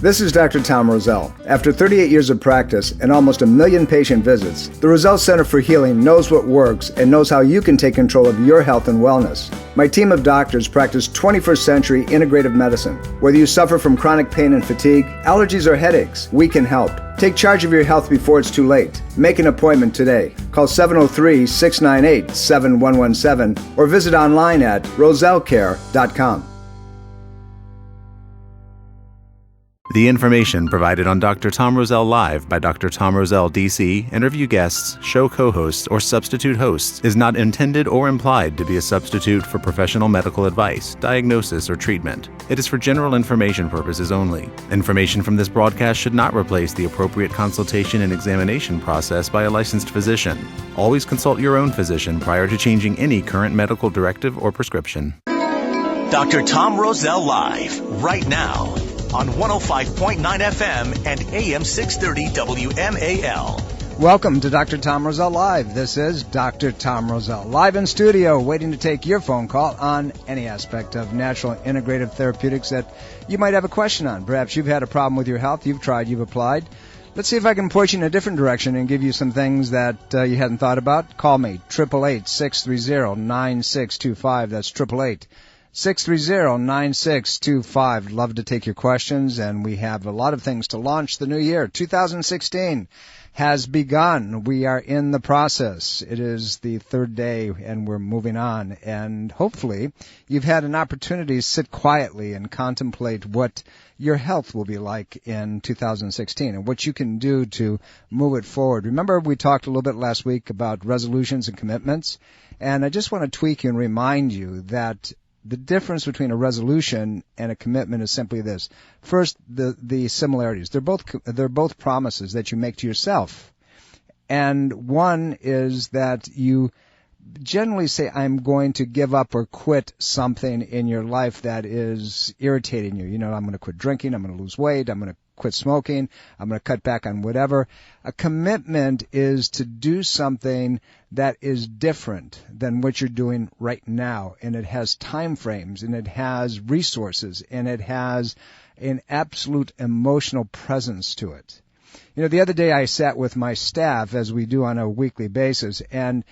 This is Dr. Tom Roselle. After 38 years of practice and almost 1 million patient visits, the Roselle Center for Healing knows what works and knows how you can take control of your health and wellness. My team of doctors practice 21st century integrative medicine. Whether you suffer from chronic pain and fatigue, allergies, or headaches, we can help. Take charge of your health before it's too late. Make an appointment today. Call 703-698-7117 or visit online at rosellecare.com. The information provided on Dr. Tom Roselle Live by Dr. Tom Roselle, D.C., interview guests, show co-hosts, or substitute hosts is not intended or implied to be a substitute for professional medical advice, diagnosis, or treatment. It is for general information purposes only. Information from this broadcast should not replace the appropriate consultation and examination process by a licensed physician. Always consult your own physician prior to changing any current medical directive or prescription. Dr. Tom Roselle Live, right now, on 105.9 FM and AM 630 WMAL. Welcome to Dr. Tom Roselle Live. This is Dr. Tom Roselle, live in studio, waiting to take your phone call on any aspect of natural integrative therapeutics that you might have a question on. Perhaps you've had a problem with your health, you've tried, you've applied. Let's see if I can point you in a different direction and give you some things that you hadn't thought about. Call me, 888-630-9625. That's 888-630-9625. Love to take your questions, and we have a lot of things to launch the new year. 2016 has begun. We are in the process. It is the third day, and we're moving on. And hopefully you've had an opportunity to sit quietly and contemplate what your health will be like in 2016 and what you can do to move it forward. Remember, we talked a little bit last week about resolutions and commitments, and I just want to tweak you and remind you that the difference between a resolution and a commitment is simply this. First, the similarities. They're both promises that you make to yourself. And one is that you generally say, I'm going to give up or quit something in your life that is irritating you. You know, I'm going to quit drinking, I'm going to lose weight, I'm going to quit smoking, I'm going to cut back on whatever. A commitment is to do something that is different than what you're doing right now, and it has time frames, and it has resources, and it has an absolute emotional presence to it. You know, the other day I sat with my staff, as we do on a weekly basis, and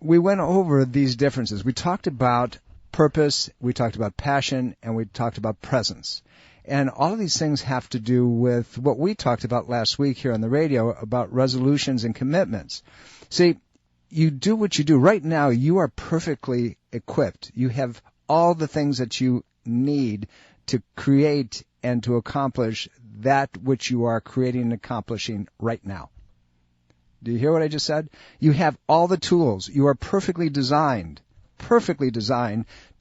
we went over these differences. We talked about purpose, we talked about passion, and we talked about presence. And all of these things have to do with what we talked about last week here on the radio about resolutions and commitments. See, you do what you do. Right now, you are perfectly equipped. You have all the things that you need to create and to accomplish that which you are creating and accomplishing right now. Do you hear what I just said? You have all the tools. You are perfectly designed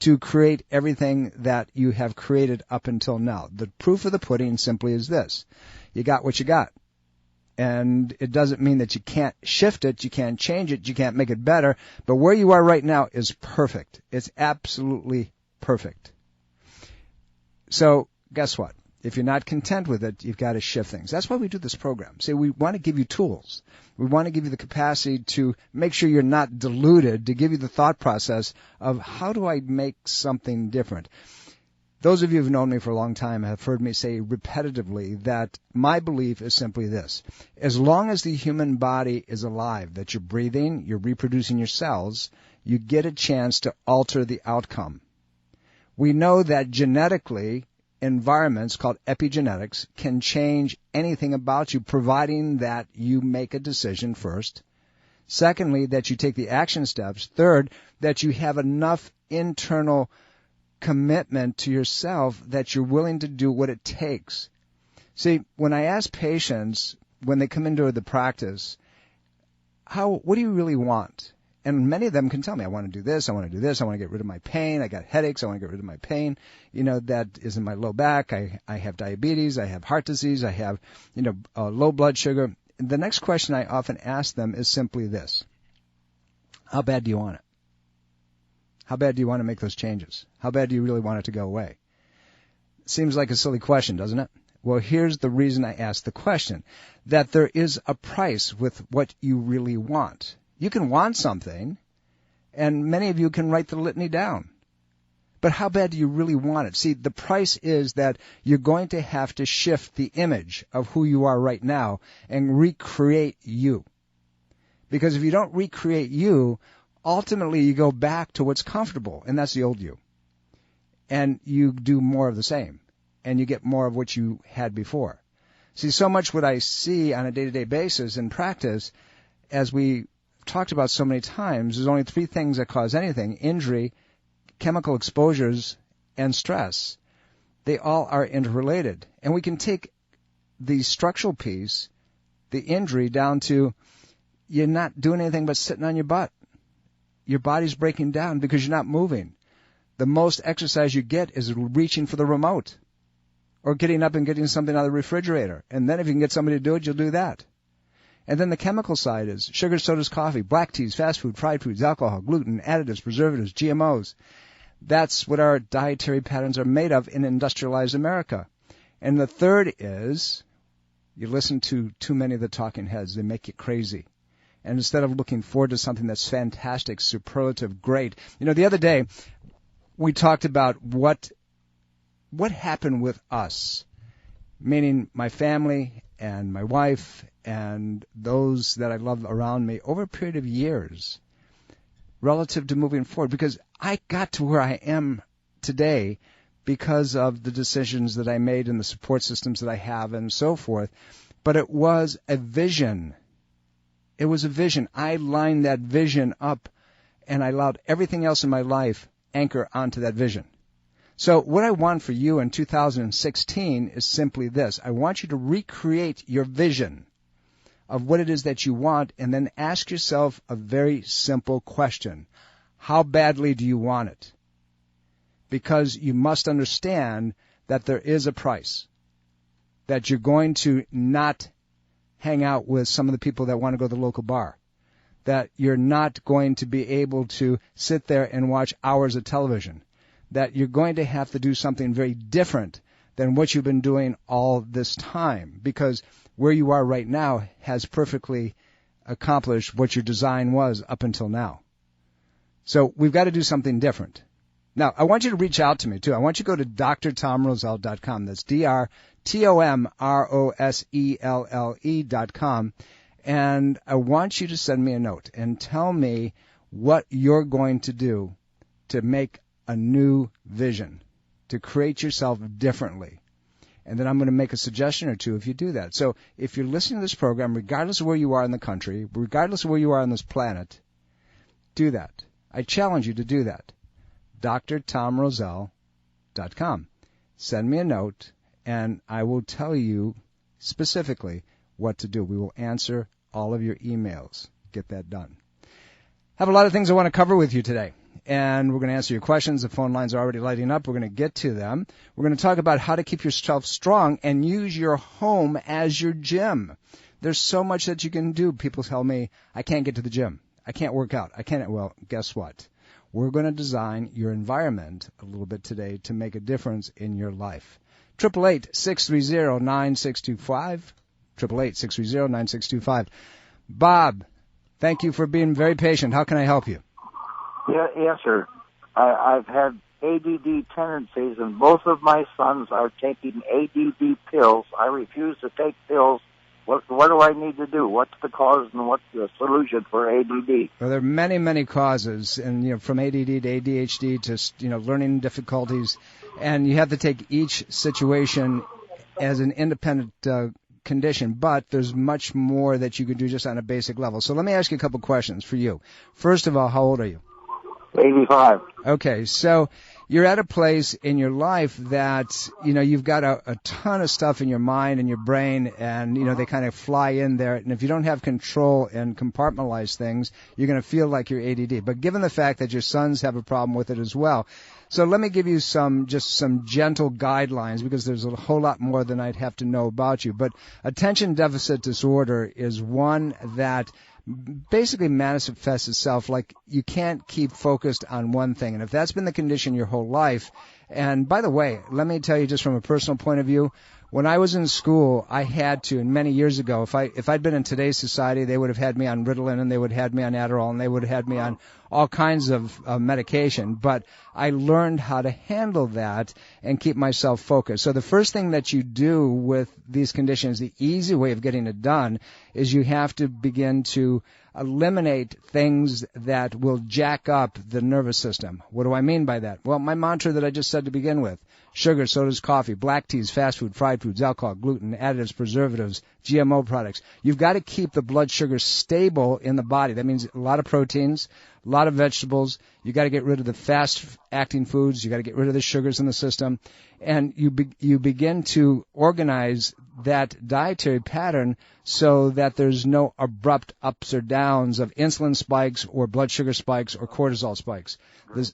to create everything that you have created up until now. The proof of the pudding simply is this. You got what you got. And it doesn't mean that you can't shift it, you can't change it, you can't make it better, but where you are right now is perfect. It's absolutely perfect. So, guess what? If you're not content with it, you've got to shift things. That's why we do this program. See, we want to give you tools. We want to give you the capacity to make sure you're not deluded, to give you the thought process of how do I make something different. Those of you who've known me for a long time have heard me say repetitively that my belief is simply this. As long as the human body is alive, that you're breathing, you're reproducing your cells, you get a chance to alter the outcome. We know that genetically, environments called epigenetics can change anything about you, providing that you make a decision first. Secondly, that you take the action steps. Third, that you have enough internal commitment to yourself that you're willing to do what it takes. See, when I ask patients, when they come into the practice, what do you really want? And many of them can tell me, I want to do this, I want to do this, I want to get rid of my pain, I got headaches, I want to get rid of my pain, that is in my low back, I have diabetes, I have heart disease, I have, low blood sugar. The next question I often ask them is simply this. How bad do you want it? How bad do you want to make those changes? How bad do you really want it to go away? Seems like a silly question, doesn't it? Well, here's the reason I ask the question, that there is a price with what you really want. You can want something, and many of you can write the litany down. But how bad do you really want it? See, the price is that you're going to have to shift the image of who you are right now and recreate you. Because if you don't recreate you, ultimately you go back to what's comfortable, and that's the old you. And you do more of the same, and you get more of what you had before. See, so much what I see on a day-to-day basis in practice, as we talked about so many times, there's only 3 things that cause anything: injury, chemical exposures, and stress. They all are interrelated. And we can take the structural piece, the injury, down to you're not doing anything but sitting on your butt. Your body's breaking down because you're not moving. The most exercise you get is reaching for the remote or getting up and getting something out of the refrigerator. And then if you can get somebody to do it, you'll do that. And then the chemical side is sugar, sodas, coffee, black teas, fast food, fried foods, alcohol, gluten, additives, preservatives, GMOs. That's what our dietary patterns are made of in industrialized America. And the third is you listen to too many of the talking heads. They make you crazy. And instead of looking forward to something that's fantastic, superlative, great. You know, the other day we talked about what happened with us, meaning my family and my wife and those that I love around me over a period of years relative to moving forward. Because I got to where I am today because of the decisions that I made and the support systems that I have and so forth. But it was a vision. It was a vision. I lined that vision up, and I allowed everything else in my life anchor onto that vision. So what I want for you in 2016 is simply this. I want you to recreate your vision of what it is that you want, and then ask yourself a very simple question. How badly do you want it? Because you must understand that there is a price, that you're going to not hang out with some of the people that want to go to the local bar, that you're not going to be able to sit there and watch hours of television, that you're going to have to do something very different than what you've been doing all this time, because where you are right now has perfectly accomplished what your design was up until now. So we've got to do something different. Now, I want you to reach out to me, too. I want you to go to drtomroselle.com. That's drtomroselle.com. And I want you to send me a note and tell me what you're going to do to make a new vision, to create yourself differently. And then I'm going to make a suggestion or two if you do that. So if you're listening to this program, regardless of where you are in the country, regardless of where you are on this planet, do that. I challenge you to do that. drtomroselle.com. Send me a note, and I will tell you specifically what to do. We will answer all of your emails. Get that done. Have a lot of things I want to cover with you today, and we're going to answer your questions. The phone lines are already lighting up. We're going to get to them. We're going to talk about how to keep yourself strong and use your home as your gym. There's so much that you can do. People tell me, I can't get to the gym. I can't work out. I can't. Well, guess what? We're going to design your environment a little bit today to make a difference in your life. 888-630-9625. 888-630-9625. Bob, thank you for being very patient. How can I help you? Yes, sir. I've had ADD tendencies, and both of my sons are taking ADD pills. I refuse to take pills. What do I need to do? What's the cause and what's the solution for ADD? Well, there are many, many causes, and from ADD to ADHD to learning difficulties, and you have to take each situation as an independent condition. But there's much more that you can do just on a basic level. So let me ask you a couple questions for you. First of all, how old are you? 85. Okay, so you're at a place in your life that, you've got a ton of stuff in your mind and your brain, and, they kind of fly in there. And if you don't have control and compartmentalize things, you're going to feel like you're ADD. But given the fact that your sons have a problem with it as well, so let me give you some gentle guidelines, because there's a whole lot more than I'd have to know about you. But attention deficit disorder is one that basically manifests itself like you can't keep focused on one thing. And if that's been the condition your whole life, and by the way, let me tell you just from a personal point of view, When I was in school, I had to, and many years ago, if I'd been in today's society, they would have had me on Ritalin, and they would have had me on Adderall, and they would have had me on all kinds of medication. But I learned how to handle that and keep myself focused. So the first thing that you do with these conditions, the easy way of getting it done, is you have to begin to eliminate things that will jack up the nervous system. What do I mean by that? Well, my mantra that I just said to begin with: sugar, sodas, coffee, black teas, fast food, fried foods, alcohol, gluten, additives, preservatives, GMO products. You've got to keep the blood sugar stable in the body. That means a lot of proteins, a lot of vegetables. You've got to get rid of the fast-acting foods. You've got to get rid of the sugars in the system. And you begin to organize that dietary pattern so that there's no abrupt ups or downs of insulin spikes or blood sugar spikes or cortisol spikes.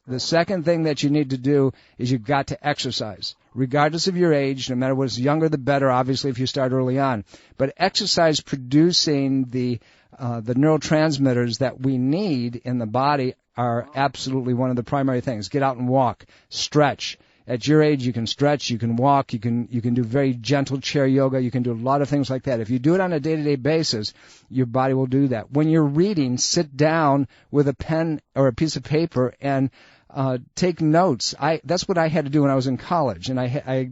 The second thing that you need to do is you've got to exercise. Regardless of your age, no matter what's younger the better, obviously, if you start early on. But exercise producing the neurotransmitters that we need in the body are absolutely one of the primary things. Get out and walk, stretch. At your age, you can stretch, you can walk, you can do very gentle chair yoga, you can do a lot of things like that. If you do it on a day-to-day basis, your body will do that. When you're reading, sit down with a pen or a piece of paper and take notes. That's what I had to do when I was in college, and I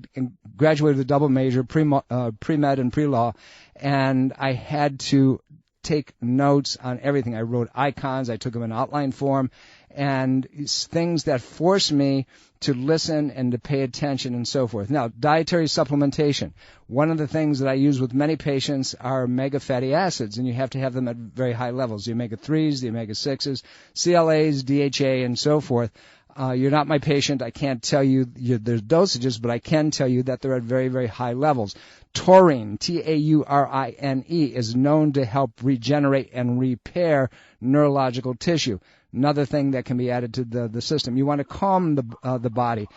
graduated with a double major, pre-med and pre-law, and I had to take notes on everything. I wrote icons, I took them in outline form, and things that forced me to listen and to pay attention and so forth. Now, dietary supplementation. One of the things that I use with many patients are omega fatty acids, and you have to have them at very high levels. The omega-3s, the omega-6s, CLAs, DHA, and so forth. You're not my patient. I can't tell you there's dosages, but I can tell you that they're at very, very high levels. Taurine, Taurine, is known to help regenerate and repair neurological tissue. Another thing that can be added to the system. You want to calm the body.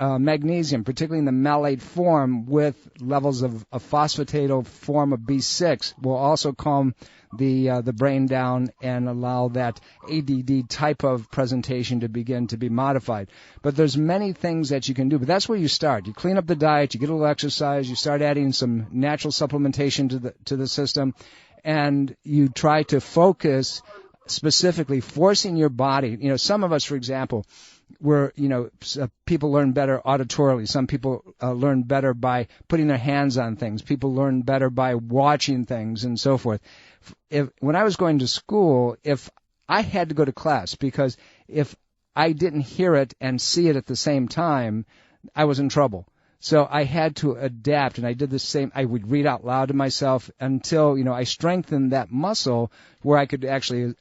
Magnesium, particularly in the malate form with levels of a phosphatatal form of B6, will also calm the brain down and allow that ADD type of presentation to begin to be modified. But there's many things that you can do. But that's where you start. You clean up the diet, you get a little exercise, you start adding some natural supplementation to the system, and you try to focus specifically, forcing your body. Some of us, for example, people learn better auditorily. Some people learn better by putting their hands on things. People learn better by watching things and so forth. When I was going to school, if I had to go to class, because if I didn't hear it and see it at the same time, I was in trouble. So I had to adapt, and I did the same. I would read out loud to myself until, I strengthened that muscle where I could actually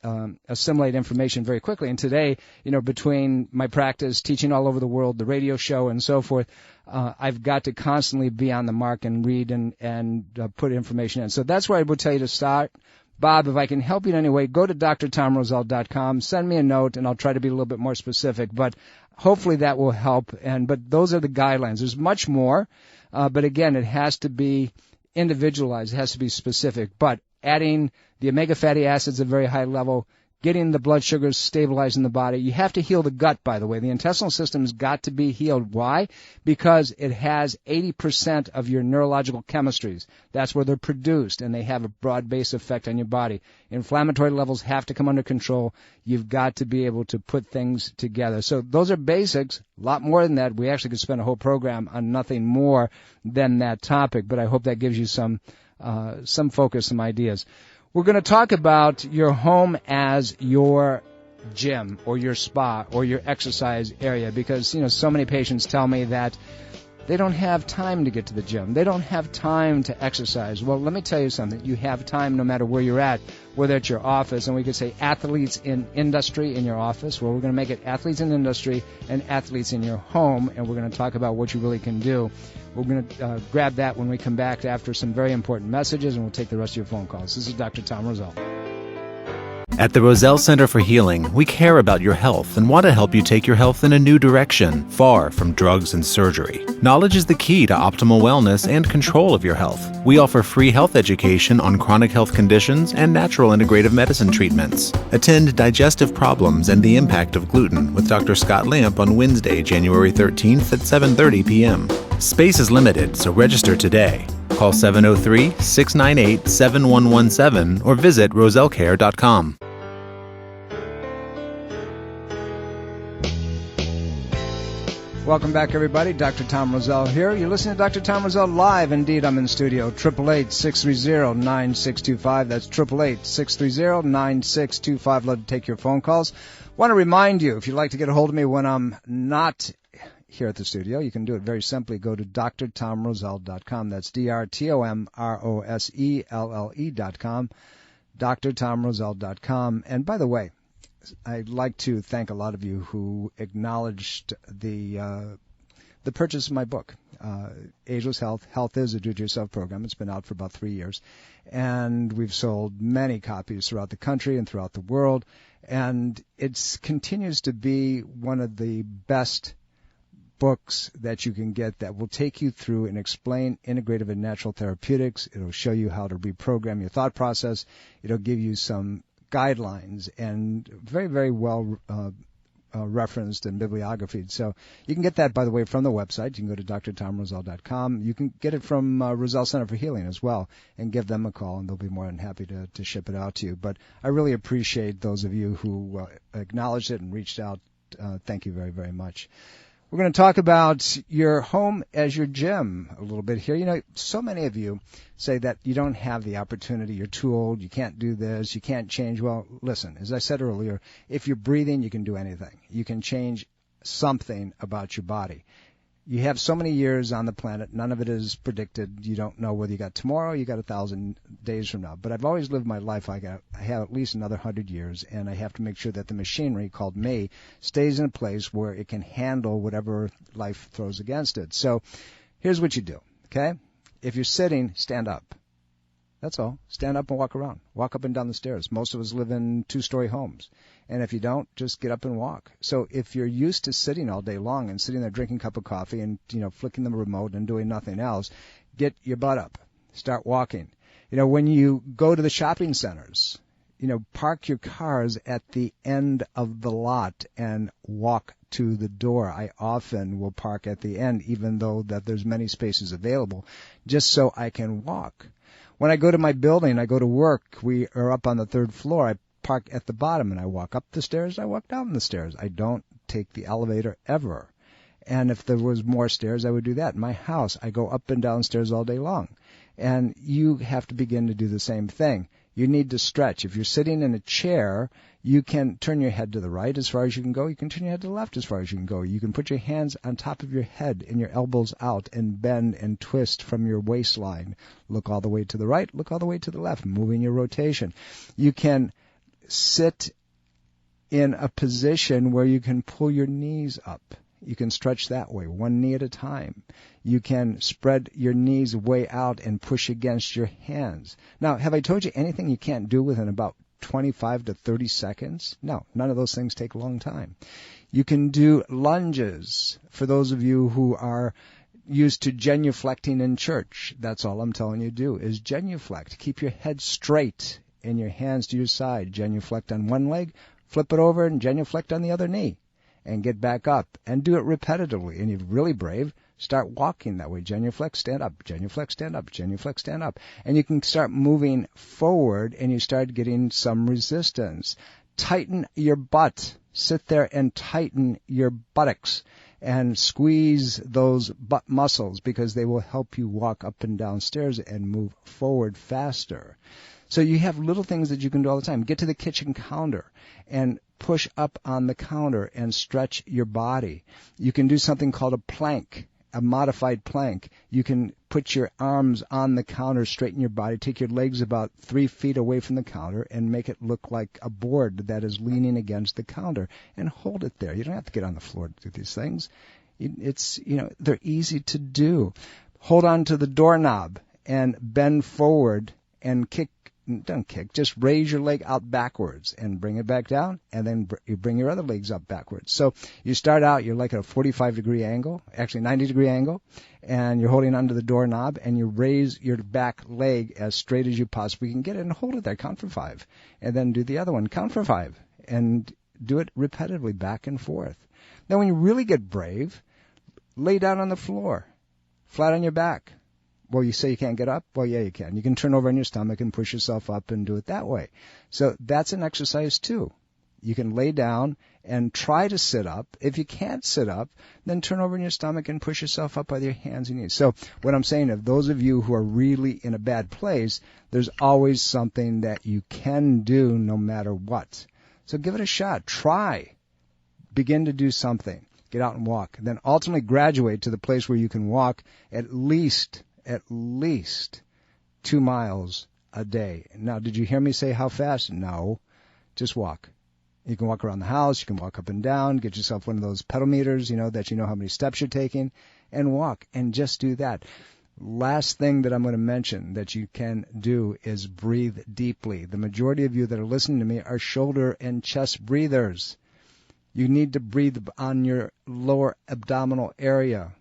assimilate information very quickly. And today, between my practice, teaching all over the world, the radio show, and so forth, I've got to constantly be on the mark and read and put information in. So that's where I would tell you to start. Bob, if I can help you in any way, go to drtomroselle.com, send me a note, and I'll try to be a little bit more specific. But hopefully that will help. But those are the guidelines. There's much more, but again, it has to be individualized. It has to be specific. But adding the omega fatty acids at a very high level, getting the blood sugars stabilized in the body. You have to heal the gut, by the way. The intestinal system's got to be healed. Why? Because it has 80% of your neurological chemistries. That's where they're produced, and they have a broad-based effect on your body. Inflammatory levels have to come under control. You've got to be able to put things together. So those are basics. A lot more than that. We actually could spend a whole program on nothing more than that topic, but I hope that gives you some focus, some ideas. We're going to talk about your home as your gym or your spa or your exercise area because, so many patients tell me that they don't have time to get to the gym. They don't have time to exercise. Well, let me tell you something. You have time no matter where you're at, whether it's your office, and we could say athletes in industry in your office. Well, we're going to make it athletes in industry and athletes in your home, and we're going to talk about what you really can do. We're going to grab that when we come back after some very important messages, and we'll take the rest of your phone calls. This is Dr. Tom Roselle. At the Roselle Center for Healing, we care about your health and want to help you take your health in a new direction, far from drugs and surgery. Knowledge is the key to optimal wellness and control of your health. We offer free health education on chronic health conditions and natural integrative medicine treatments. Attend Digestive Problems and the Impact of Gluten with Dr. Scott Lamp on Wednesday, January 13th at 7:30 p.m. Space is limited, so register today. Call 703-698-7117 or visit rosellecare.com. Welcome back, everybody. Dr. Tom Roselle here. You're listening to Dr. Tom Roselle live. Indeed, I'm in studio. 888-630-9625. That's 888-630-9625. Love to take your phone calls. Want to remind you, if you'd like to get a hold of me when I'm not here at the studio, you can do it very simply. Go to drtomroselle.com. That's drtomroselle.com. drtomroselle.com. And by the way, I'd like to thank a lot of you who acknowledged the purchase of my book, Ageless Health. Health is a do-it-yourself program. It's been out for about 3 years, and we've sold many copies throughout the country and throughout the world, and it continues to be one of the best books that you can get that will take you through and explain integrative and natural therapeutics. It'll show you how to reprogram your thought process. It'll give you some guidelines and very, very well referenced in bibliography. So you can get that, by the way, from the website. You can go to drtomroselle.com. You can get it from Roselle Center for Healing as well and give them a call, and they'll be more than happy to ship it out to you. But I really appreciate those of you who acknowledged it and reached out. Thank you very, very much. We're going to talk about your home as your gym a little bit here. You know, so many of you say that you don't have the opportunity, you're too old, you can't do this, you can't change. Well, listen, as I said earlier, if you're breathing, you can do anything. You can change something about your body. You have so many years on the planet, none of it is predicted. You don't know whether you got tomorrow, you got 1,000 days from now. But I've always lived my life I have at least another 100 years, and I have to make sure that the machinery called me stays in a place where it can handle whatever life throws against it. So here's what you do, okay? If you're sitting, stand up. That's all. Stand up and walk around. Walk up and down the stairs. Most of us live in 2-story homes. And if you don't, just get up and walk. So if you're used to sitting all day long and sitting there drinking a cup of coffee and, flicking the remote and doing nothing else, get your butt up. Start walking. When you go to the shopping centers, park your cars at the end of the lot and walk to the door. I often will park at the end, even though that there's many spaces available, just so I can walk. When I go to my building, I go to work, we are up on the 3rd floor, I park at the bottom and I walk up the stairs, I walk down the stairs. I don't take the elevator ever. And if there was more stairs, I would do that. In my house, I go up and down stairs all day long. And you have to begin to do the same thing. You need to stretch. If you're sitting in a chair, you can turn your head to the right as far as you can go. You can turn your head to the left as far as you can go. You can put your hands on top of your head and your elbows out and bend and twist from your waistline. Look all the way to the right, look all the way to the left, moving your rotation. You can sit in a position where you can pull your knees up. You can stretch that way, one knee at a time. You can spread your knees way out and push against your hands. Now, have I told you anything you can't do within about 25 to 30 seconds? No, none of those things take a long time. You can do lunges. For those of you who are used to genuflecting in church, that's all I'm telling you to do is genuflect. Keep your head straight and your hands to your side. Genuflect on one leg, flip it over, and genuflect on the other knee. And get back up and do it repetitively. And you're really brave, start walking that way. Genuflect, stand up, genuflect, stand up, genuflect, stand up. And you can start moving forward and you start getting some resistance. Tighten your butt. Sit there and tighten your buttocks and squeeze those butt muscles because they will help you walk up and down stairs and move forward faster. So you have little things that you can do all the time. Get to the kitchen counter and push up on the counter and stretch your body. You can do something called a plank, a modified plank. You can put your arms on the counter, straighten your body, take your legs about 3 feet away from the counter and make it look like a board that is leaning against the counter and hold it there. You don't have to get on the floor to do these things. It's, they're easy to do. Hold on to the doorknob and bend forward and kick just raise your leg out backwards and bring it back down, and then you bring your other legs up backwards. So you start out, you're like at a 45-degree angle, actually 90-degree angle, and you're holding onto the doorknob, and you raise your back leg as straight as you possibly can get it, and hold it there, count for 5. And then do the other one, count for 5, and do it repetitively back and forth. Now when you really get brave, lay down on the floor, flat on your back. Well, you say you can't get up? Well, yeah, you can. You can turn over on your stomach and push yourself up and do it that way. So that's an exercise too. You can lay down and try to sit up. If you can't sit up, then turn over on your stomach and push yourself up with your hands and knees. So what I'm saying, if those of you who are really in a bad place, there's always something that you can do no matter what. So give it a shot. Try. Begin to do something. Get out and walk. Then ultimately graduate to the place where you can walk at least 2 miles a day. Now, did you hear me say how fast? No. Just walk. You can walk around the house. You can walk up and down. Get yourself one of those pedal meters, that you know how many steps you're taking, and walk. And just do that. Last thing that I'm going to mention that you can do is breathe deeply. The majority of you that are listening to me are shoulder and chest breathers. You need to breathe on your lower abdominal area.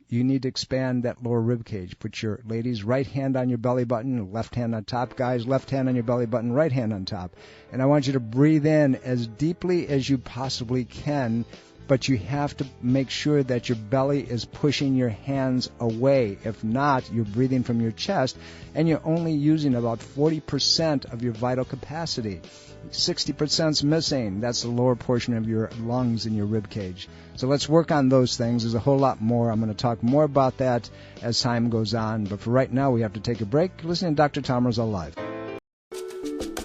You need to expand that lower rib cage. Put your ladies' right hand on your belly button, left hand on top. Guys, left hand on your belly button, right hand on top. And I want you to breathe in as deeply as you possibly can, but you have to make sure that your belly is pushing your hands away. If not, you're breathing from your chest, and you're only using about 40% of your vital capacity. 60% is missing. That's the lower portion of your lungs and your rib cage. So let's work on those things. There's a whole lot more. I'm going to talk more about that as time goes on. But for right now, we have to take a break. Listen to Dr. Tom Roselle Live.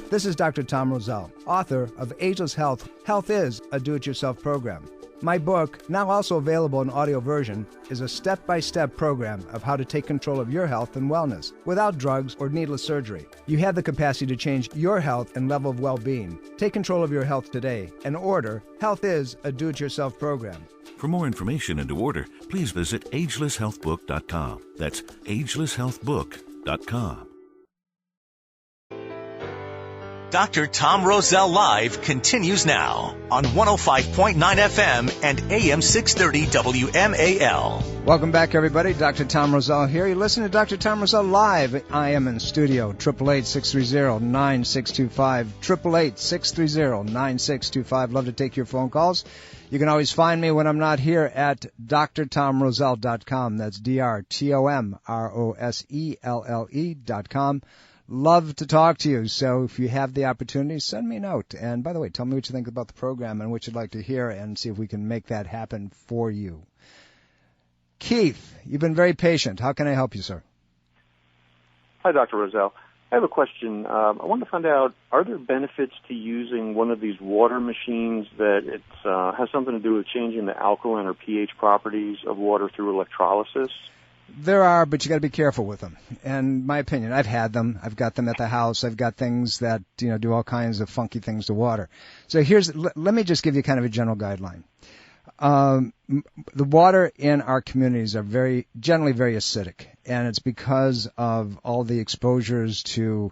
This is Dr. Tom Roselle, author of Ageless Health. Health is a do-it-yourself program. My book, now also available in audio version, is a step-by-step program of how to take control of your health and wellness without drugs or needless surgery. You have the capacity to change your health and level of well-being. Take control of your health today and order Health is a Do-It-Yourself program. For more information and to order, please visit agelesshealthbook.com. That's agelesshealthbook.com. Dr. Tom Roselle Live continues now on 105.9 FM and AM 630 WMAL. Welcome back, everybody. Dr. Tom Roselle here. You're listening to Dr. Tom Roselle Live. I am in studio, 888-630-9625, 888-630-9625. Love to take your phone calls. You can always find me when I'm not here at drtomroselle.com. That's drtomroselle.com. Love to talk to you. So if you have the opportunity, send me a note. And by the way, tell me what you think about the program and what you'd like to hear, and see if we can make that happen for you. Keith, you've been very patient. How can I help you, sir? Hi, Dr. Roselle. I have a question. I want to find out, are there benefits to using one of these water machines that it has something to do with changing the alkaline or pH properties of water through electrolysis? There are, but you got to be careful with them. And my opinion, I've had them. I've got them at the house. I've got things that, do all kinds of funky things to water. So let me just give you kind of a general guideline. The water in our communities are generally very acidic, and it's because of all the exposures to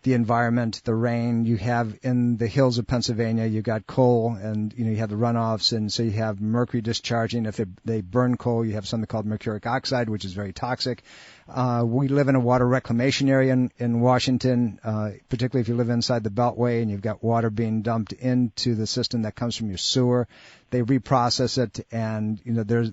the environment, the rain. You have in the hills of Pennsylvania, you got coal, and you have the runoffs, and so you have mercury discharging. If they burn coal, you have something called mercuric oxide, which is very toxic. We live in a water reclamation area in Washington, particularly if you live inside the Beltway and you've got water being dumped into the system that comes from your sewer. They reprocess it, and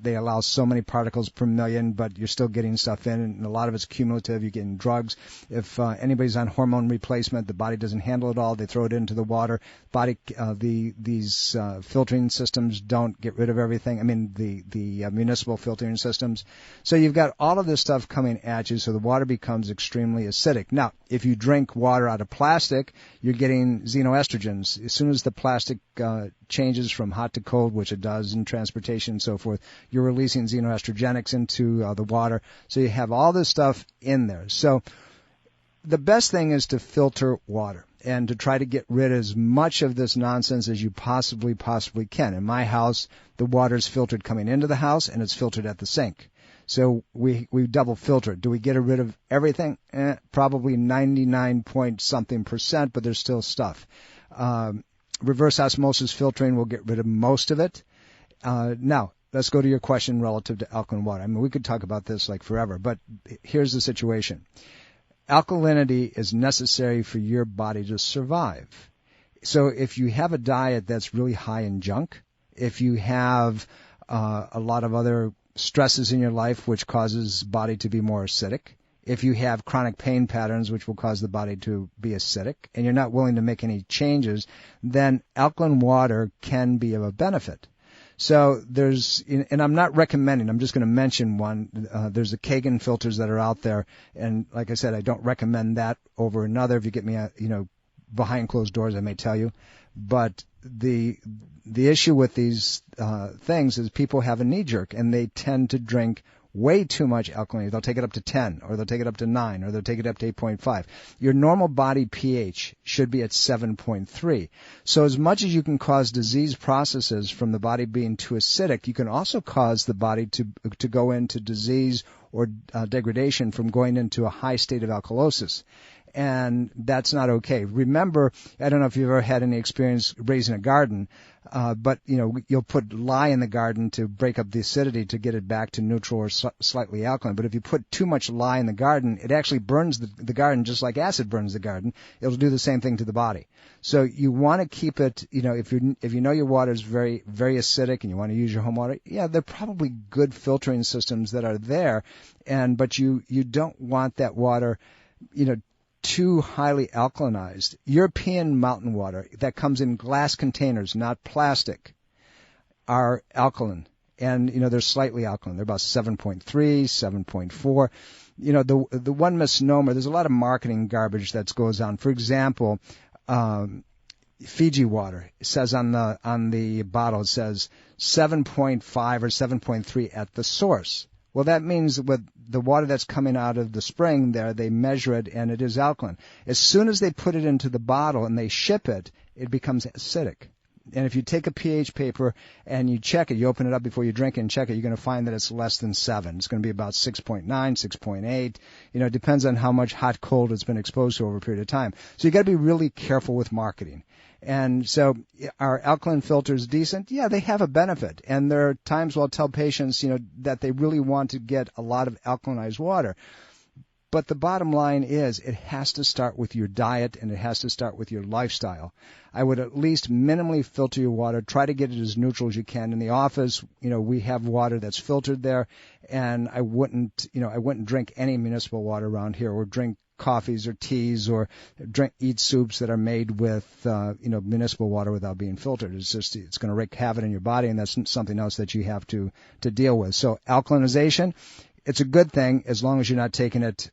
they allow so many particles per million, but you're still getting stuff in, and a lot of it's cumulative. You're getting drugs. If anybody's on hormone replacement, the body doesn't handle it all. They throw it into the water. These filtering systems don't get rid of everything. I mean, the municipal filtering systems. So you've got all of this stuff coming at you, so the water becomes extremely acidic. Now, if you drink water out of plastic, you're getting xenoestrogens. As soon as the plastic changes from hot to cold, which it does in transportation and so forth, you're releasing xenoestrogenics into the water. So you have all this stuff in there. So the best thing is to filter water and to try to get rid of as much of this nonsense as you possibly can. In my house, the water is filtered coming into the house, and it's filtered at the sink. So we double filter it. Do we get rid of everything? Probably 99-point-something%, but there's still stuff. Reverse osmosis filtering will get rid of most of it. Now, let's go to your question relative to alkaline water. I mean, we could talk about this like forever, but here's the situation. Alkalinity is necessary for your body to survive. So if you have a diet that's really high in junk, if you have a lot of other stresses in your life which causes body to be more acidic, if you have chronic pain patterns which will cause the body to be acidic, and you're not willing to make any changes, then alkaline water can be of a benefit. So there's, and I'm not recommending, I'm just going to mention one. There's the Kagan filters that are out there, and like I said, I don't recommend that over another. If you get me, behind closed doors, I may tell you. But the issue with these things is people have a knee jerk, and they tend to drink way too much alkalinity. They'll take it up to 10, or they'll take it up to 9, or they'll take it up to 8.5. Your normal body pH should be at 7.3. So as much as you can cause disease processes from the body being too acidic, you can also cause the body to go into disease or degradation from going into a high state of alkalosis. And that's not okay. Remember, I don't know if you've ever had any experience raising a garden, but you'll put lye in the garden to break up the acidity to get it back to neutral or slightly alkaline. But if you put too much lye in the garden, it actually burns the garden just like acid burns the garden. It'll do the same thing to the body. So you want to keep it, if you know your water is very, very acidic and you want to use your home water, yeah, there are probably good filtering systems that are there, but you don't want that water, too highly alkalinized. European mountain water that comes in glass containers, not plastic, are alkaline. And, they're slightly alkaline. They're about 7.3, 7.4. The one misnomer, there's a lot of marketing garbage that goes on. For example, Fiji water, it says on the bottle, it says 7.5 or 7.3 at the source. Well, that means with the water that's coming out of the spring there, they measure it, and it is alkaline. As soon as they put it into the bottle and they ship it, it becomes acidic. And if you take a pH paper and you check it, you open it up before you drink it and check it, you're going to find that it's less than 7. It's going to be about 6.9, 6.8. It depends on how much hot, cold it's been exposed to over a period of time. So you got to be really careful with marketing. And so are alkaline filters decent? Yeah, they have a benefit. And there are times where I'll tell patients, that they really want to get a lot of alkalinized water. But the bottom line is it has to start with your diet and it has to start with your lifestyle. I would at least minimally filter your water. Try to get it as neutral as you can. In the office, we have water that's filtered there, and I wouldn't drink any municipal water around here or drink coffees or teas or eat soups that are made with municipal water without being filtered. It's going to wreak havoc in your body, and that's something else that you have to deal with. So alkalinization, it's a good thing as long as you're not taking it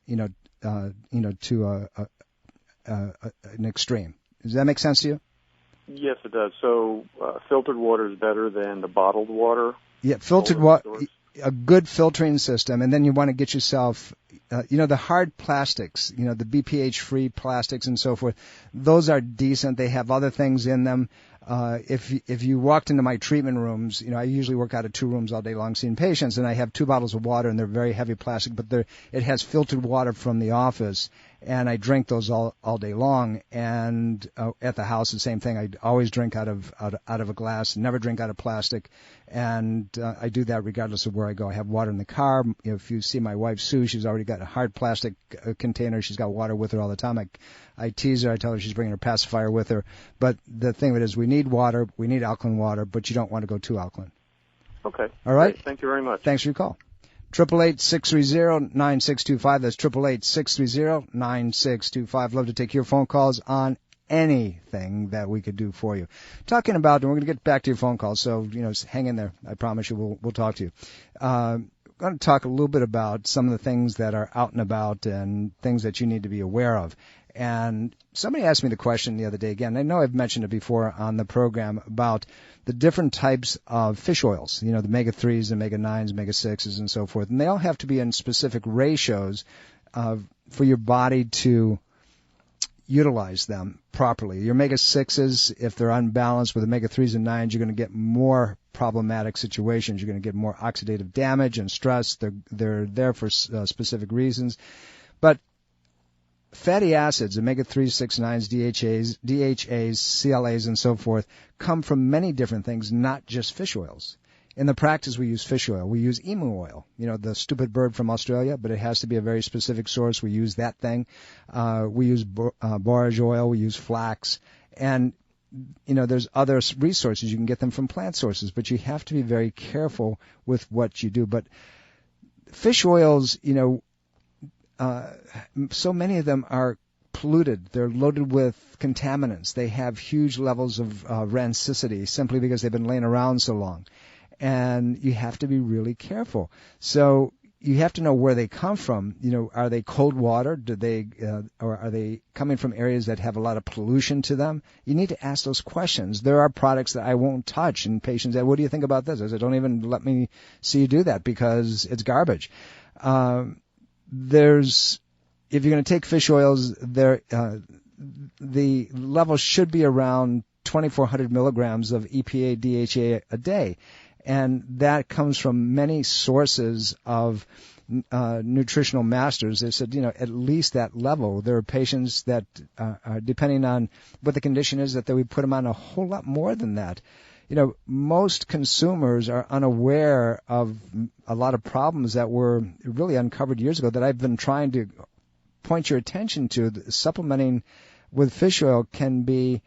to an extreme. Does that make sense to you? Yes, it does. So filtered water is better than the bottled water? Yeah, filtered water, a good filtering system, and then you want to get yourself, the hard plastics, the BPH-free plastics and so forth, those are decent. They have other things in them. If you walked into my treatment rooms, I usually work out of 2 rooms all day long seeing patients, and I have 2 bottles of water, and they're very heavy plastic, but it has filtered water from the office, and I drink those all day long. And at the house, the same thing. I always drink out of a glass, never drink out of plastic, and I do that regardless of where I go. I have water in the car. If you see my wife Sue, she's already got a hard plastic container. She's got water with her all the time. I tease her. I tell her she's bringing her pacifier with her. But the thing of it is, we need water. We need alkaline water, but you don't want to go too alkaline. Okay. All right. Great. Thank you very much. Thanks for your call. 888-630-9625. That's 888-630-9625. Love to take your phone calls on anything that we could do for you. Talking about, and we're going to get back to your phone calls, so, hang in there. I promise you we'll talk to you. I'm going to talk a little bit about some of the things that are out and about and things that you need to be aware of. And somebody asked me the question the other day, again, I know I've mentioned it before on the program, about the different types of fish oils, the omega-3s, omega-9s, omega-6s, and so forth. And they all have to be in specific ratios for your body to utilize them properly. Your omega-6s, if they're unbalanced with omega-3s and 9s, you're going to get more problematic situations. You're going to get more oxidative damage and stress. They're there for specific reasons. But fatty acids, omega-3s, 6, 9s, DHAs, CLAs, and so forth, come from many different things, not just fish oils. In the practice, we use fish oil. We use emu oil, the stupid bird from Australia, but it has to be a very specific source. We use that thing. We use borage oil. We use flax. And, there's other resources. You can get them from plant sources, but you have to be very careful with what you do. But fish oils, so many of them are polluted. They're loaded with contaminants. They have huge levels of rancidity simply because they've been laying around so long. And you have to be really careful. So you have to know where they come from. Are they cold water? Or are they coming from areas that have a lot of pollution to them? You need to ask those questions. There are products that I won't touch, and patients say, "What do you think about this?" I said, "Don't even let me see you do that because it's garbage." If you're going to take fish oils, the level should be around 2,400 milligrams of EPA, DHA a day. And that comes from many sources of nutritional masters. They said, at least that level. There are patients that, depending on what the condition is, that they would put them on a whole lot more than that. Most consumers are unaware of a lot of problems that were really uncovered years ago that I've been trying to point your attention to. Supplementing with fish oil can be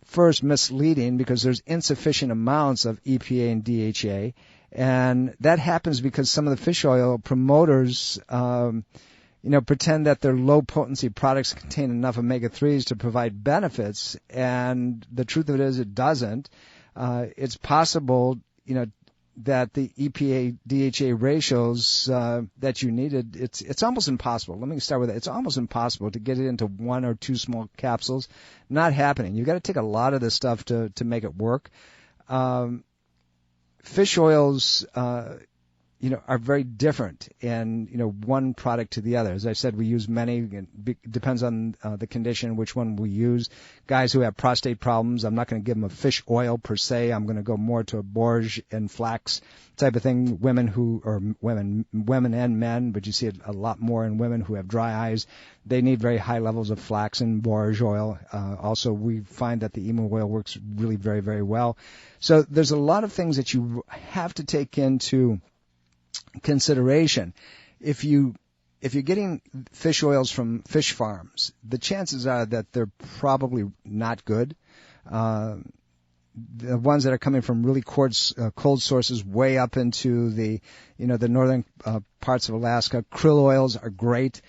first misleading because there's insufficient amounts of EPA and DHA, and that happens because some of the fish oil promoters pretend that their low potency products contain enough omega-3s to provide benefits, and the truth of it is it doesn't. It's possible that the EPA DHA ratios that you needed, it's almost impossible. Let me start with that. It's almost impossible to get it into 1 or 2 small capsules. Not happening. You've got to take a lot of this stuff to make it work. Fish oils, are very different in, one product to the other. As I said, we use many. It depends on the condition, which one we use. Guys who have prostate problems, I'm not going to give them a fish oil per se. I'm going to go more to a borage and flax type of thing. Women and men, but you see it a lot more in women who have dry eyes. They need very high levels of flax and borage oil. Also, we find that the emu oil works really very, very well. So there's a lot of things that you have to take into consideration. If you're getting fish oils from fish farms, the chances are that they're probably not good. The ones that are coming from really cold sources way up into the northern parts of Alaska, krill oils are great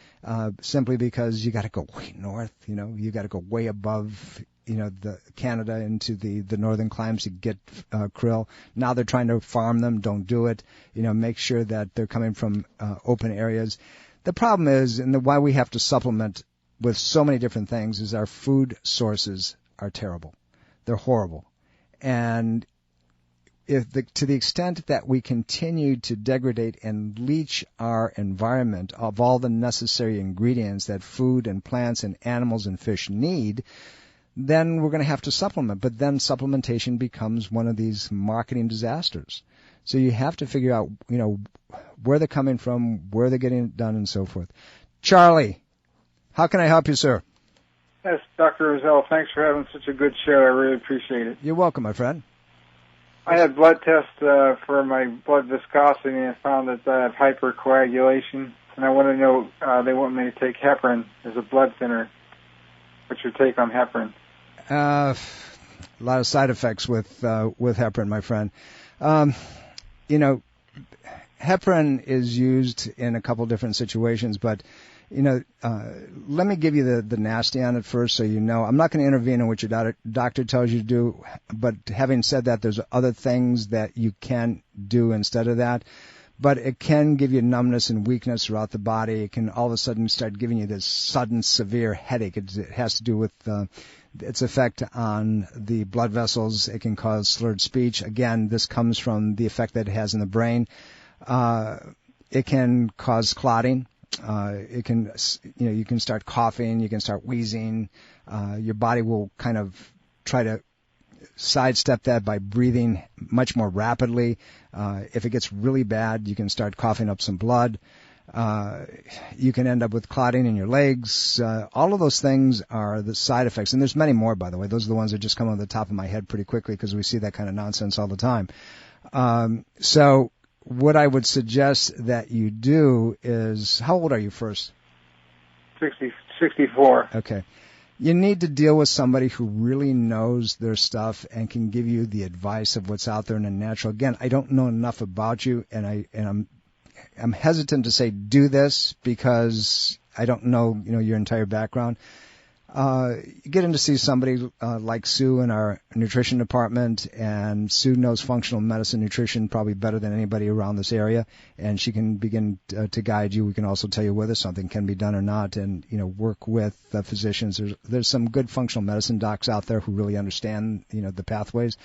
simply because you got to go way north. You got to go way above the Canada into the northern climes to get krill. Now they're trying to farm them. Don't do it. Make sure that they're coming from open areas. The problem is, and why we have to supplement with so many different things, is our food sources are terrible. They're horrible. And to the extent that we continue to degrade and leach our environment of all the necessary ingredients that food and plants and animals and fish need, then we're going to have to supplement. But then supplementation becomes one of these marketing disasters. So you have to figure out, where they're coming from, where they're getting it done, and so forth. Charlie, how can I help you, sir? Yes, Dr. Roselle, thanks for having such a good show. I really appreciate it. You're welcome, my friend. I had blood tests for my blood viscosity, and I found that I have hypercoagulation. And I want to know, they want me to take heparin as a blood thinner. What's your take on heparin? A lot of side effects with heparin, my friend. Heparin is used in a couple different situations, but let me give you the nasty on it first, so you know. I'm not going to intervene in what your doctor tells you to do, but having said that, there's other things that you can do instead of that. But it can give you numbness and weakness throughout the body. It can all of a sudden start giving you this sudden severe headache. It has to do with its effect on the blood vessels. It can cause slurred speech. Again, this comes from the effect that it has in the brain. It can cause clotting. It can, you can start coughing, you can start wheezing. Your body will kind of try to sidestep that by breathing much more rapidly. If it gets really bad, you can start coughing up some blood. You can end up with clotting in your legs. All of those things are the side effects. And there's many more, by the way. Those are the ones that just come on the top of my head pretty quickly because we see that kind of nonsense all the time. So what I would suggest that you do is, how old are you first? 64. Okay. You need to deal with somebody who really knows their stuff and can give you the advice of what's out there in the natural. Again, I don't know enough about you, and I'm hesitant to say do this because I don't know, your entire background. You get in to see somebody like Sue in our nutrition department, and Sue knows functional medicine nutrition probably better than anybody around this area, and she can begin to guide you. We can also tell you whether something can be done or not, and work with physicians. There's some good functional medicine docs out there who really understand the pathways.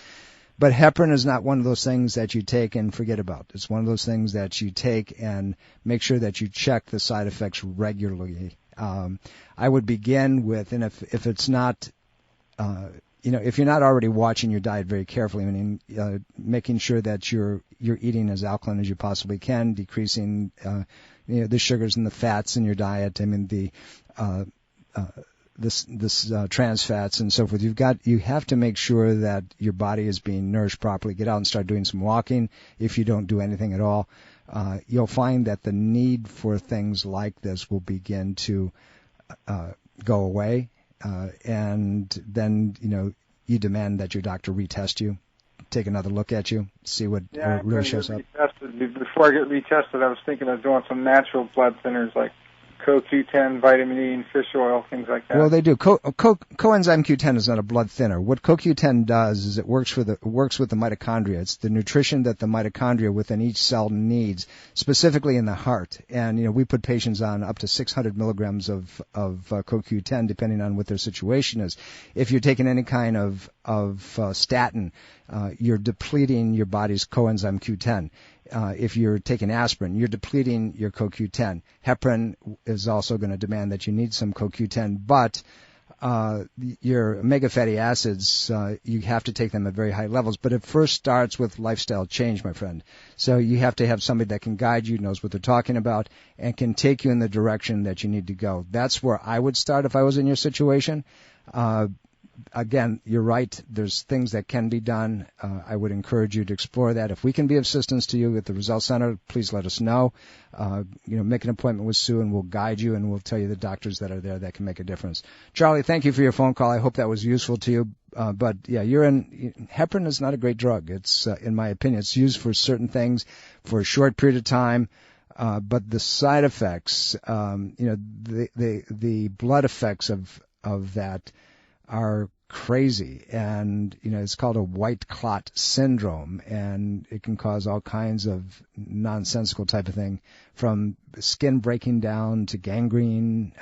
But heparin is not one of those things that you take and forget about. It's one of those things that you take and make sure that you check the side effects regularly. I would begin with, and if it's not, if you're not already watching your diet very carefully, meaning making sure that you're eating as alkaline as you possibly can, decreasing the sugars and the fats in your diet. I mean this trans fats and so forth. You have to make sure that your body is being nourished properly. Get out and start doing some walking. If you don't do anything at all, you'll find that the need for things like this will begin to go away, and then you demand that your doctor retest you, take another look at you, see what really shows up. Before I get retested, I was thinking of doing some natural blood thinners like CoQ10, vitamin E, and fish oil, things like that. Well, they do. Coenzyme Q10 is not a blood thinner. What CoQ10 does is it works with the mitochondria. It's the nutrition that the mitochondria within each cell needs, specifically in the heart. And we put patients on up to 600 milligrams of CoQ10, depending on what their situation is. If you're taking any kind of statin, you're depleting your body's coenzyme Q10. If you're taking aspirin, you're depleting your CoQ10. Heparin is also going to demand that you need some CoQ10, but your omega fatty acids, you have to take them at very high levels. But it first starts with lifestyle change, my friend. So you have to have somebody that can guide you, knows what they're talking about, and can take you in the direction that you need to go. That's where I would start if I was in your situation. Again, you're right. There's things that can be done. I would encourage you to explore that. If we can be of assistance to you at the Roselle Center, please let us know. Make an appointment with Sue, and we'll guide you, and we'll tell you the doctors that are there that can make a difference. Charlie, thank you for your phone call. I hope that was useful to you. But yeah, heparin is not a great drug. It's, in my opinion, it's used for certain things for a short period of time. But the side effects, the blood effects of that are crazy, and it's called a white clot syndrome, and it can cause all kinds of nonsensical type of thing, from skin breaking down to gangrene.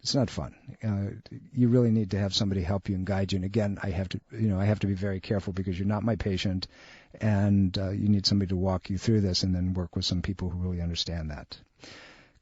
It's not fun. You really need to have somebody help you and guide you. And again, I have to be very careful because you're not my patient, and you need somebody to walk you through this and then work with some people who really understand that.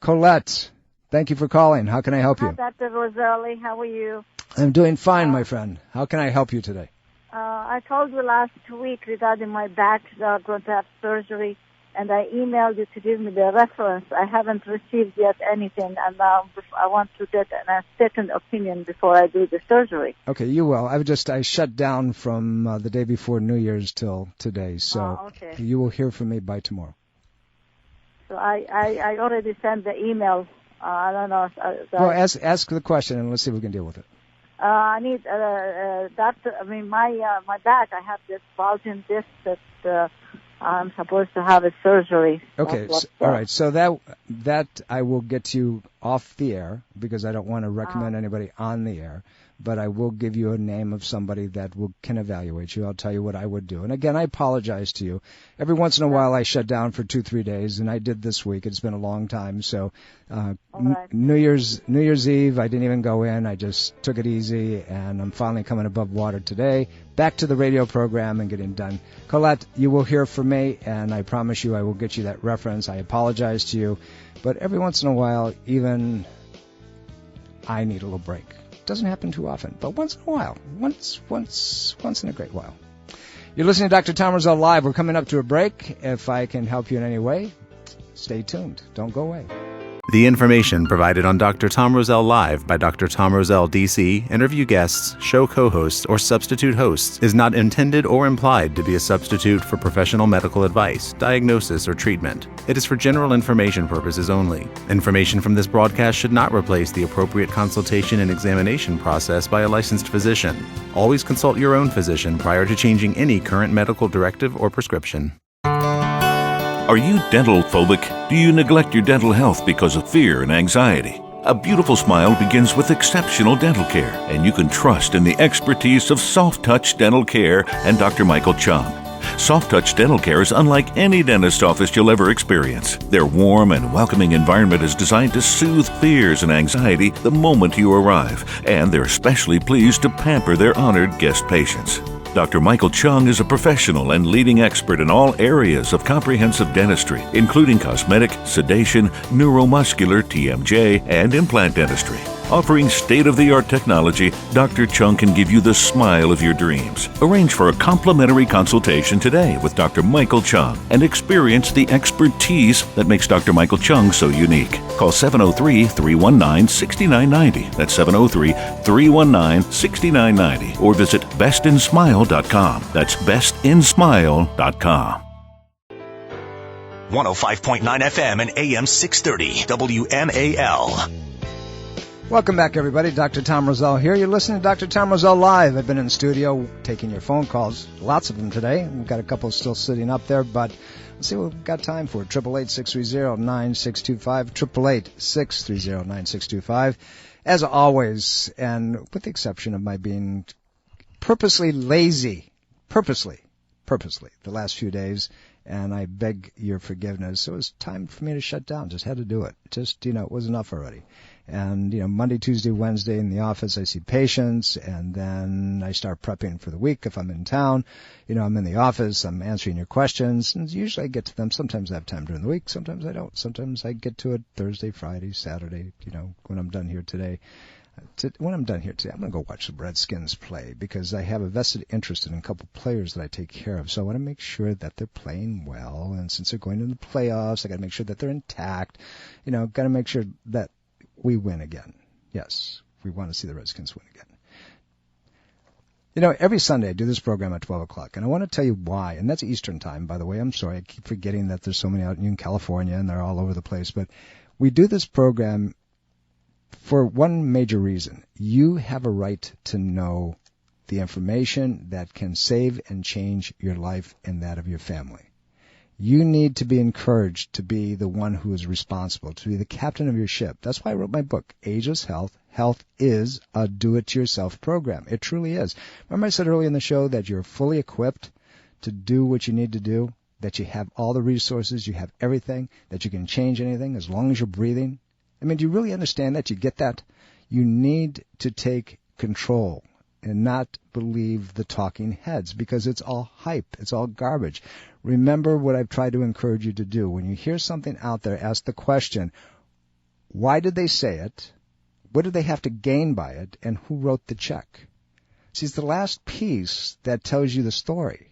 Colette, thank you for calling. How can I help you? Hi, Dr. Roselle. How are you? I'm doing fine, my friend. How can I help you today? I called you last week regarding my back. I'm going to have surgery, and I emailed you to give me the reference. I haven't received yet anything, and I want to get a second opinion before I do the surgery. Okay, you will. I shut down from the day before New Year's till today, so okay. You will hear from me by tomorrow. So I already sent the email. I don't know. Well, ask the question, and let's see if we can deal with it. I need doctor. My back. I have this bulging disc that I'm supposed to have a surgery. Okay, all right. So that I will get you off the air because I don't want to recommend anybody on the air. But I will give you a name of somebody that can evaluate you. I'll tell you what I would do. And again, I apologize to you. Every once in a while I shut down for 2-3 days, and I did this week. It's been a long time. So right. New Year's Eve, I didn't even go in. I just took it easy, and I'm finally coming above water today. back to the radio program and getting done. Colette, you will hear from me, and I promise you I will get you that reference. I apologize to you, but every once in a while, even I need a little break. Doesn't happen too often, but once in a while. Once in a great while. You're listening to Dr. Tom Roselle Live. We're coming up to a break. If I can help you in any way, stay tuned. Don't go away. The information provided on Dr. Tom Roselle Live by Dr. Tom Roselle, DC, interview guests, show co-hosts, or substitute hosts is not intended or implied to be a substitute for professional medical advice, diagnosis, or treatment. It is for general information purposes only. Information from this broadcast should not replace the appropriate consultation and examination process by a licensed physician. Always consult your own physician prior to changing any current medical directive or prescription. Are you dental phobic? Do you neglect your dental health because of fear and anxiety? A beautiful smile begins with exceptional dental care, and you can trust in the expertise of Soft Touch Dental Care and Dr. Michael Chung. Soft Touch Dental Care is unlike any dentist office you'll ever experience. Their warm and welcoming environment is designed to soothe fears and anxiety the moment you arrive, and they're especially pleased to pamper their honored guest patients. Dr. Michael Chung is a professional and leading expert in all areas of comprehensive dentistry, including cosmetic, sedation, neuromuscular, TMJ, and implant dentistry. Offering state-of-the-art technology, Dr. Chung can give you the smile of your dreams. Arrange for a complimentary consultation today with Dr. Michael Chung and experience the expertise that makes Dr. Michael Chung so unique. Call 703-319-6990. That's 703-319-6990. Or visit bestinsmile.com. That's bestinsmile.com. 105.9 FM and AM 630 WMAL. Welcome back, everybody. Dr. Tom Roselle here. You're listening to Dr. Tom Roselle Live. I've been in the studio taking your phone calls, lots of them today. We've got a couple still sitting up there, but let's see what we've got time for. 888-630-9625, 888-630-9625. As always, and with the exception of my being purposely lazy, purposely, the last few days, and I beg your forgiveness. It was time for me to shut down. Just had to do it. Just, it was enough already. And, Monday, Tuesday, Wednesday in the office, I see patients, and then I start prepping for the week if I'm in town. I'm in the office, I'm answering your questions, and usually I get to them. Sometimes I have time during the week, sometimes I don't. Sometimes I get to it Thursday, Friday, Saturday, when I'm done here today. When I'm done here today, I'm going to go watch the Redskins play because I have a vested interest in a couple players that I take care of. So I want to make sure that they're playing well, and since they're going into the playoffs, I got to make sure that they're intact. Got to make sure that we win again. Yes, we want to see the Redskins win again. Every Sunday I do this program at 12 o'clock, and I want to tell you why. And that's Eastern time, by the way. I'm sorry, I keep forgetting that there's so many out in California, and they're all over the place. But we do this program for one major reason. You have a right to know the information that can save and change your life and that of your family. You need to be encouraged to be the one who is responsible, to be the captain of your ship. That's why I wrote my book, Ageless Health. Health is a do-it-yourself program. It truly is. Remember I said earlier in the show that you're fully equipped to do what you need to do, that you have all the resources, you have everything, that you can change anything as long as you're breathing? Do you really understand that? You get that? You need to take control and not believe the talking heads because it's all hype. It's all garbage. Remember what I've tried to encourage you to do. When you hear something out there, ask the question, why did they say it? What did they have to gain by it? And who wrote the check? See, it's the last piece that tells you the story.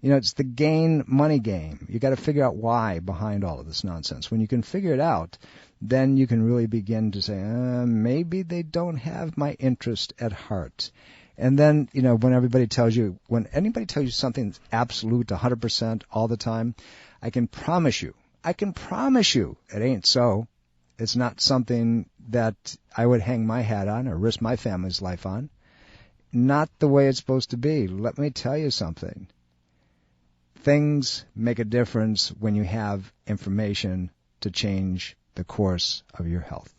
It's the gain money game. You got to figure out why behind all of this nonsense. When you can figure it out, then you can really begin to say, maybe they don't have my interest at heart. And then, when anybody tells you something that's absolute 100% all the time, I can promise you, it ain't so. It's not something that I would hang my hat on or risk my family's life on. Not the way it's supposed to be. Let me tell you something. Things make a difference when you have information to change the course of your health.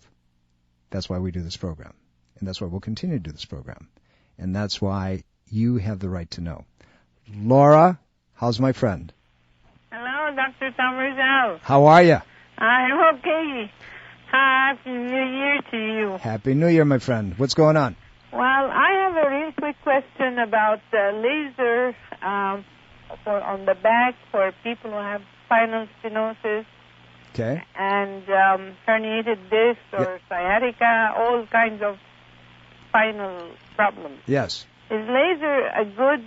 That's why we do this program. And that's why we'll continue to do this program. And that's why you have the right to know. Laura, how's my friend? Hello, Dr. Tom Roselle. How are you? I'm okay. Happy New Year to you. Happy New Year, my friend. What's going on? Well, I have a real quick question about laser on the back for people who have spinal stenosis. Okay. And herniated disc or sciatica, all kinds of spinal problems. Yes. Is laser a good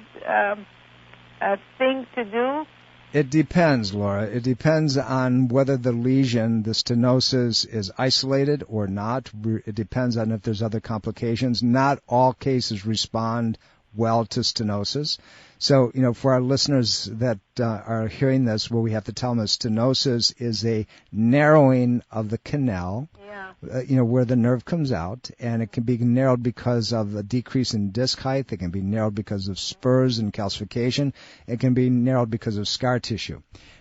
thing to do? It depends, Laura. It depends on whether the lesion, the stenosis, is isolated or not. It depends on if there's other complications. Not all cases respond well to stenosis. So, for our listeners that are hearing this, what we have to tell them is stenosis is a narrowing of the canal, where the nerve comes out, and it can be narrowed because of a decrease in disc height. It can be narrowed because of spurs and calcification. It can be narrowed because of scar tissue.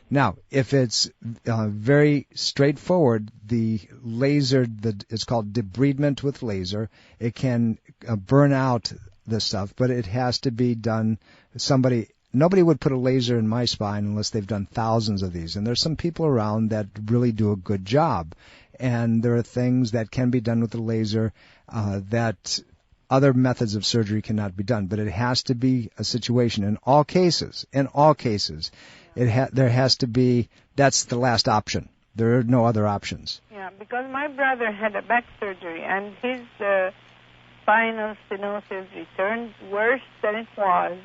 Now, if it's very straightforward, the laser, it's called debridement with laser. It can burn out this stuff, but it has to be done. Nobody would put a laser in my spine unless they've done thousands of these. And there's some people around that really do a good job. And there are things that can be done with the laser that other methods of surgery cannot be done. But it has to be a situation in all cases. There has to be, that's the last option. There are no other options. Yeah, because my brother had a back surgery, and his spinal stenosis returned worse than it was,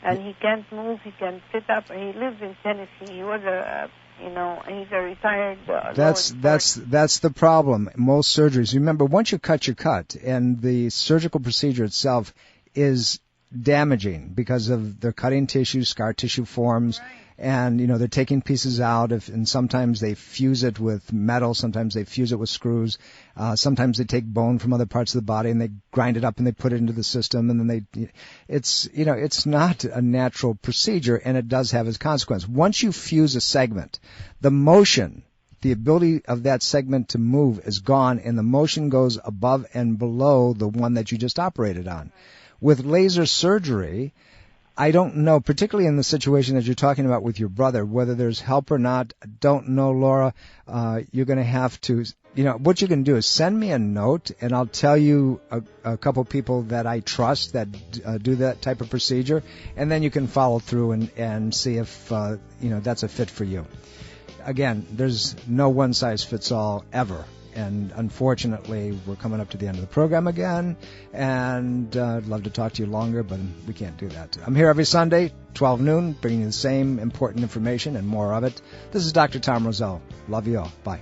and he can't move, he can't sit up, and he lives in Tennessee. He was he's a retired That's the problem. Most surgeries, remember, once you cut, and the surgical procedure itself is damaging because of the cutting tissue, scar tissue forms, and they're taking pieces out, and sometimes they fuse it with metal, sometimes they fuse it with screws, sometimes they take bone from other parts of the body and they grind it up and they put it into the system, and then it's not a natural procedure, and it does have its consequence. Once you fuse a segment, the motion, the ability of that segment to move is gone, and the motion goes above and below the one that you just operated on. With laser surgery, I don't know, particularly in the situation that you're talking about with your brother, whether there's help or not. I don't know, Laura. You're going to have to, what you can do is send me a note, and I'll tell you a couple people that I trust that do that type of procedure, and then you can follow through and see if, that's a fit for you. Again, there's no one-size-fits-all ever. And unfortunately, we're coming up to the end of the program again, and I'd love to talk to you longer, but we can't do that. I'm here every Sunday, 12 noon, bringing you the same important information and more of it. This is Dr. Tom Roselle. Love you all. Bye.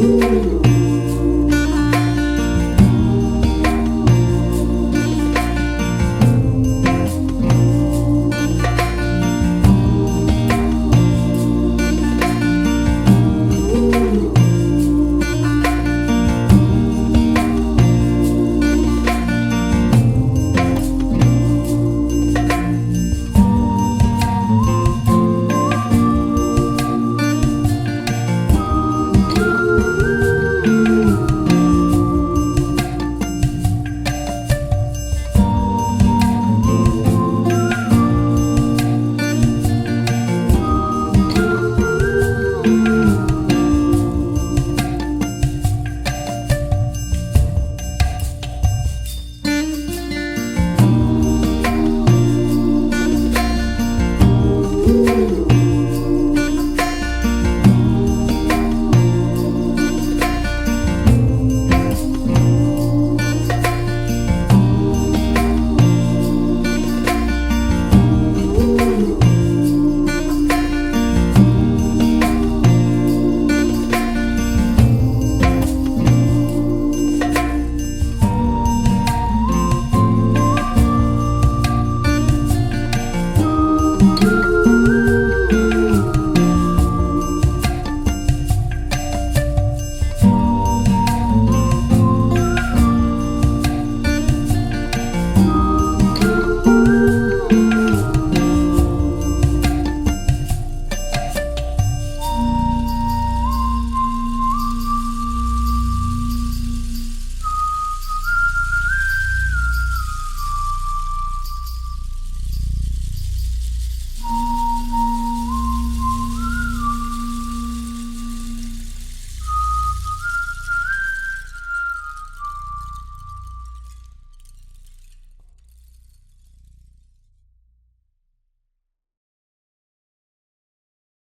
you.